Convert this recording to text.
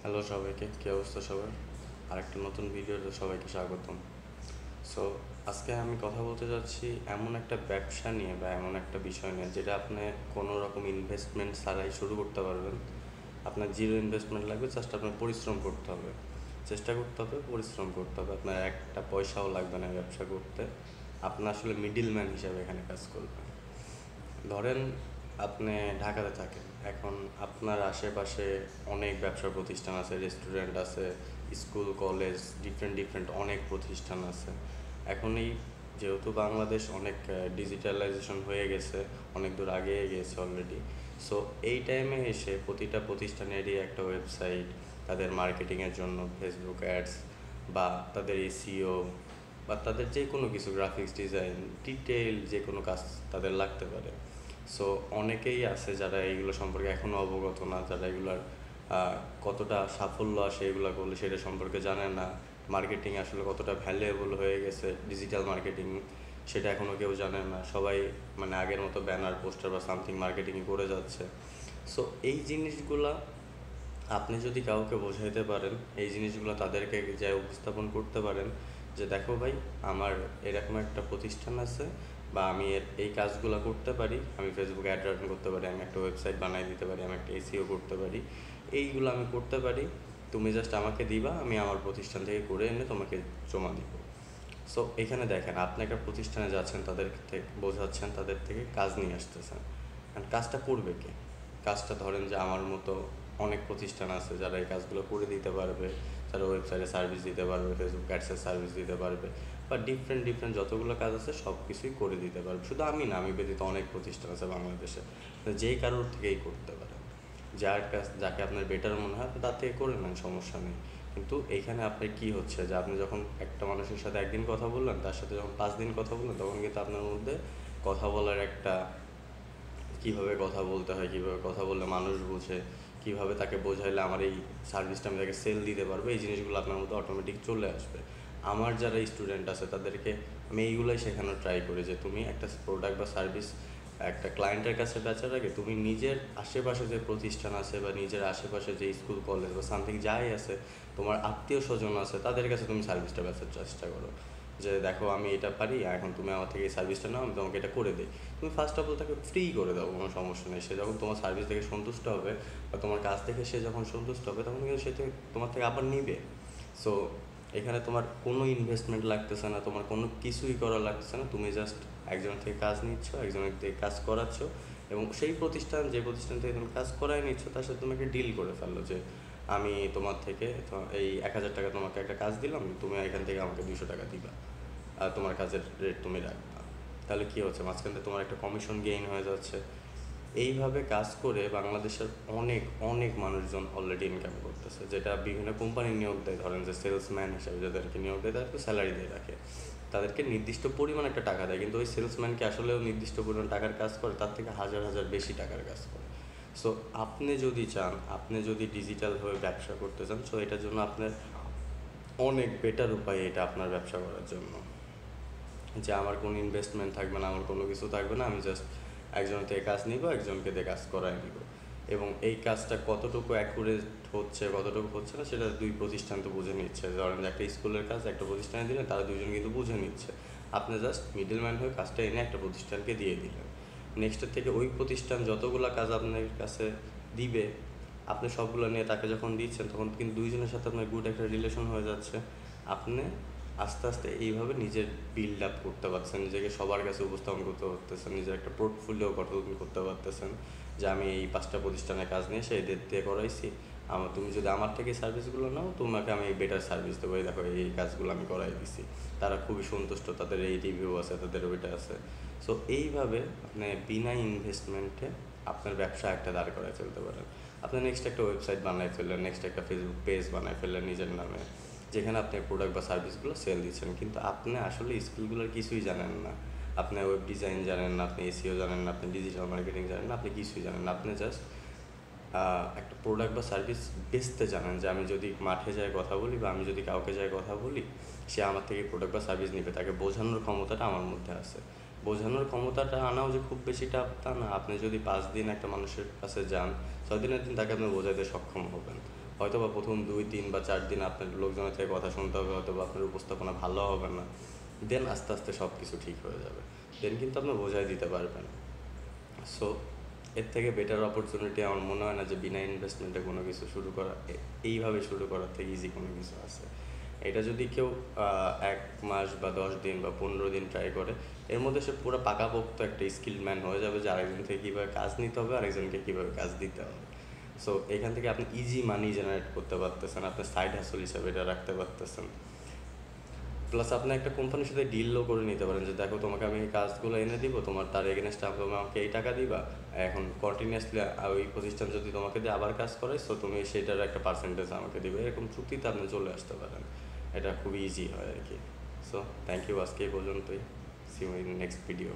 Hello সবাইকে, কী অবস্থা সবার? আরেকটা নতুন ভিডিওতে সবাইকে স্বাগতম। সো আজকে আমি কথা বলতে যাচ্ছি এমন একটা ব্যবসা নিয়ে বা এমন একটা বিষয় নিয়ে যেটা আপনি কোনো রকম ইনভেস্টমেন্ট ছাড়াই শুরু করতে পারবেন। আপনার জিরো ইনভেস্টমেন্ট লাগবে, জাস্ট আপনার পরিশ্রম করতে হবে, চেষ্টা করতে হবে, পরিশ্রম করতে হবে। আপনার একটা পয়সাও লাগবে না ব্যবসা করতে। আপনার আসলে মিডিল ম্যান হিসাবে এখানে কাজ করবেন। ধরেন আপনি ঢাকাতে থাকেন, এখন আপনার আশেপাশে অনেক ব্যবসা প্রতিষ্ঠান আছে, রেস্টুরেন্ট আছে, স্কুল কলেজ ডিফারেন্ট অনেক প্রতিষ্ঠান আছে। এখন এই যেহেতু বাংলাদেশ অনেক ডিজিটালাইজেশন হয়ে গেছে, অনেক দূর আগিয়ে গিয়েছে অলরেডি। সো এই টাইমে এসে প্রতিটা প্রতিষ্ঠানেরই একটা ওয়েবসাইট, তাদের মার্কেটিংয়ের জন্য ফেসবুক অ্যাডস বা তাদের এসইও বা তাদের যে কোনো কিছু গ্রাফিক্স ডিজাইন ডিটেইল যে কোনো কাজ তাদের লাগতে পারে। সো অনেকেই আছে যারা এইগুলো সম্পর্কে এখনও অবগত না, যারা এগুলার কতটা সাফল্য আসে এগুলো করলে সেটা সম্পর্কে জানে না। মার্কেটিং আসলে কতটা ভ্যালুয়েবল হয়ে গেছে, ডিজিটাল মার্কেটিং সেটা এখনও কেউ জানে না। সবাই মানে আগের মতো ব্যানার পোস্টার বা সামথিং মার্কেটিংই করে যাচ্ছে। সো এই জিনিসগুলা আপনি যদি কাউকে বোঝাইতে পারেন, এই জিনিসগুলো তাদেরকে যা উপস্থাপন করতে পারেন যে দেখো ভাই, আমার এরকম একটা প্রতিষ্ঠান আছে বা আমি এই কাজগুলো করতে পারি, আমি ফেসবুকে অ্যাড রান করতে পারি, আমি একটা ওয়েবসাইট বানাই দিতে পারি, আমি একটা এসইও করতে পারি, এইগুলো আমি করতে পারি, তুমি জাস্ট আমাকে দিবা, আমি আমার প্রতিষ্ঠান থেকে করে এনে তোমাকে জমা দিব। সো এখানে দেখেন, আপনি একটা প্রতিষ্ঠানে যাচ্ছেন, তাদের থেকে বোঝাচ্ছেন, তাদের থেকে কাজ নিয়ে আসতেছেন। কাজটা করবে কে? কাজটা ধরেন যে আমার মতো অনেক প্রতিষ্ঠান আছে যারা এই কাজগুলো করে দিতে পারবে, যারা ওয়েবসাইটে সার্ভিস দিতে পারবে, ফেসবুক অ্যাডসের সার্ভিস দিতে পারবে, বা ডিফারেন্ট যতগুলো কাজ আছে সব কিছুই করে দিতে পারবে। শুধু আমি না, আমি ব্যতীত অনেক প্রতিষ্ঠান আছে বাংলাদেশে, যেই কারোর থেকেই করতে পারে। যার কাজ যাকে আপনার বেটার মনে হয় তার থেকে করে নেন, সমস্যা নেই। কিন্তু এইখানে আপনার কী হচ্ছে যে আপনি যখন একটা মানুষের সাথে একদিন কথা বললেন, তার সাথে যখন 5 দিন কথা বললেন, তখন কিন্তু আপনার মধ্যে কথা বলার একটা, কীভাবে কথা বলতে হয়, কীভাবে কথা বললে মানুষ বোঝে, কীভাবে তাকে বোঝাইলে আমার এই সার্ভিসটা আমি তাকে সেল দিতে পারবো, এই জিনিসগুলো আপনার মধ্যে অটোমেটিক চলে আসবে। আমার যারা স্টুডেন্ট আছে তাদেরকে আমি এইগুলোই শেখানোর ট্রাই করি যে তুমি একটা প্রোডাক্ট বা সার্ভিস একটা ক্লায়েন্টের কাছে বেচার আগে তুমি নিজের আশেপাশে যে প্রতিষ্ঠান আছে বা নিজের আশেপাশে যে স্কুল কলেজ বা সামথিং যাই আছে, তোমার আত্মীয় স্বজন আছে, তাদের কাছে তুমি সার্ভিসটা বেচার চেষ্টা করো যে দেখো আমি এটা পারি, এখন তুমি আমার থেকে এই সার্ভিসটা নাও, আমি তোমাকে এটা করে দিই। তুমি ফার্স্ট অফ অল তাকে ফ্রি করে দাও, কোনো সমস্যা নেই। সে যখন তোমার সার্ভিস থেকে সন্তুষ্ট হবে বা তোমার কাজ থেকে সে যখন সন্তুষ্ট হবে, তখন কিন্তু সে তোমার থেকে আবার নিবে। সো এখানে তোমার কোনো ইনভেস্টমেন্ট লাগতেছে না, তোমার কোনো কিছুই করা লাগতেছে না। তুমি জাস্ট একজনের থেকে কাজ নিচ্ছ, একজনের থেকে কাজ করাচ্ছ, এবং সেই প্রতিষ্ঠান যে প্রতিষ্ঠান থেকে তুমি কাজ করাই নিচ্ছ তার সাথে তুমি একটা ডিল করে ফেললো যে আমি তোমার থেকে এই 1,000 টাকা তোমাকে একটা কাজ দিলাম, তুমি এখান থেকে আমাকে 200 টাকা দিবা, আর তোমার কাজের রেট তুমি রাখবা। তাহলে কী হচ্ছে, মাঝখান থেকে তোমার একটা কমিশন গেইন হয়ে যাচ্ছে। এইভাবে কাজ করে বাংলাদেশের অনেক অনেক মানুষজন অলরেডি ইনকাম করতেছে, যেটা বিভিন্ন কোম্পানি নিয়োগ দেয়। ধরেন যে সেলসম্যান হিসাবে যাদেরকে নিয়োগ দেয় তাদেরকে স্যালারি দিয়ে রাখে, তাদেরকে নির্দিষ্ট পরিমাণ একটা টাকা দেয়, কিন্তু ওই সেলসম্যানকে আসলেও নির্দিষ্ট পরিমাণ টাকার কাজ করে, তার থেকে হাজার হাজার বেশি টাকার কাজ করে। সো আপনি যদি চান, আপনি যদি ডিজিটালভাবে ব্যবসা করতে চান, সো এটার জন্য আপনার অনেক বেটার উপায় এটা আপনার ব্যবসা করার জন্য, যে আমার কোনো ইনভেস্টমেন্ট থাকবে না, আমার কোনো কিছু থাকবে না, আমি জাস্ট একজনের থেকে কাজ নিব, একজনকে দিয়ে কাজ করাই নিব। এবং এই কাজটা কতটুকু অ্যাকুরেট হচ্ছে, কতটুকু হচ্ছে না, সেটা দুই প্রতিষ্ঠান তো বুঝে নিচ্ছে। ধরেন একটা স্কুলের কাজ একটা প্রতিষ্ঠানে দিলেন, তারা দুজন কিন্তু বুঝে নিচ্ছে। আপনি জাস্ট মিডল ম্যান হয়ে কাজটা এনে একটা প্রতিষ্ঠানকে দিয়ে দিলেন। নেক্সটের থেকে ওই প্রতিষ্ঠান যতগুলো কাজ আপনার কাছে দিবে, আপনি সবগুলো নিয়ে তাকে যখন দিচ্ছেন, তখন কিন্তু দুইজনের সাথে আপনার গুড একটা রিলেশন হয়ে যাচ্ছে। আপনি আস্তে আস্তে এইভাবে নিজের বিল্ড আপ করতে পারছেন, নিজেকে সবার কাছে উপস্থাপন করতে পারতেছেন, নিজের একটা পোর্টফোলিও গঠন করতে পারতেছেন যে আমি এই 5টা প্রতিষ্ঠানে কাজ নিয়ে এসে এদের দিয়ে করাইছি, তুমি যদি আমার থেকে সার্ভিসগুলো নাও, তোমাকে আমি বেটার সার্ভিস দেবো, দেখো এই কাজগুলো আমি করাই দিছি, তারা খুবই সন্তুষ্ট, তাদের এই রিভিউ আছে, তাদের ওইটা আছে। সো এইভাবে আপনি বিনা ইনভেস্টমেন্টে আপনার ব্যবসা একটা দাঁড় করায় ফেলতে পারেন। আপনি নেক্সট একটা ওয়েবসাইট বানাই ফেললেন, নেক্সট একটা ফেসবুক পেজ বানাই ফেললেন নিজের নামে, যেখানে আপনি প্রোডাক্ট বা সার্ভিসগুলো সেল দিচ্ছেন, কিন্তু আপনি আসলে স্কিলগুলোর কিছুই জানেন না। আপনি ওয়েব ডিজাইন জানেন না, আপনি এসইও জানেন না, আপনি ডিজিটাল মার্কেটিং জানেন না, আপনি কিছুই জানেন না। আপনি জাস্ট একটা প্রোডাক্ট বা সার্ভিস বেচতে জানেন, যে আমি যদি মাঠে যাই কথা বলি বা আমি যদি কাউকে যাই কথা বলি, সে আমার থেকে প্রোডাক্ট বা সার্ভিস নেবে, তাকে বোঝানোর ক্ষমতাটা আমার মধ্যে আছে। বোঝানোর ক্ষমতাটা আনাও যে খুব বেশি টাফ তা না। আপনি যদি 5 দিন একটা মানুষের কাছে যান, 6 দিনের দিন তাকে আপনি বোঝাইতে সক্ষম হবেন। হয়তো বা প্রথম 2, 3 বা 4 দিন আপনার লোকজনের থেকে কথা শুনতে হবে, হয়তো বা আপনার উপস্থাপনা ভালো হবে না, দেন আস্তে আস্তে সব কিছু ঠিক হয়ে যাবে, দেন কিন্তু আপনি বোঝাই দিতে পারবেন। সো এর থেকে বেটার অপরচুনিটি আমার মনে হয় না যে বিনা ইনভেস্টমেন্টে কোনো কিছু শুরু করা, এইভাবে শুরু করার থেকে ইজি কোনো কিছু আছে। এটা যদি কেউ 1 মাস বা 10 দিন বা 15 দিন ট্রাই করে, এর মধ্যে সে পুরো পাকাপোক্ত একটা স্কিল ম্যান হয়ে যাবে যে আরেকজন থেকে কীভাবে কাজ নিতে হবে, আরেকজনকে কীভাবে কাজ দিতে হবে। সো এখান থেকে আপনি ইজি মানি জেনারেট করতে পারতেছেন, আপনার সাইড হাসল হিসাবে এটা রাখতে পারতেছেন। প্লাস আপনি একটা কোম্পানির সাথে ডিলও করে নিতে পারেন যে দেখো তোমাকে আমি এই কাজগুলো এনে দিব, তোমার তার এগেনস্টে তুমি আমাকে এই টাকা দিবা, এখন কন্টিনিউয়াসলি ওই প্রতিষ্ঠান যদি তোমাকে দিয়ে আবার কাজ করে, সো তুমি সেটার একটা পার্সেন্টেজ আমাকে দিবে, এরকম চুক্তিতে আপনি চলে আসতে পারেন। এটা খুবই ইজি হয় আর কি। সো থ্যাংক ইউ, আজকে এই পর্যন্তই। See you in next video.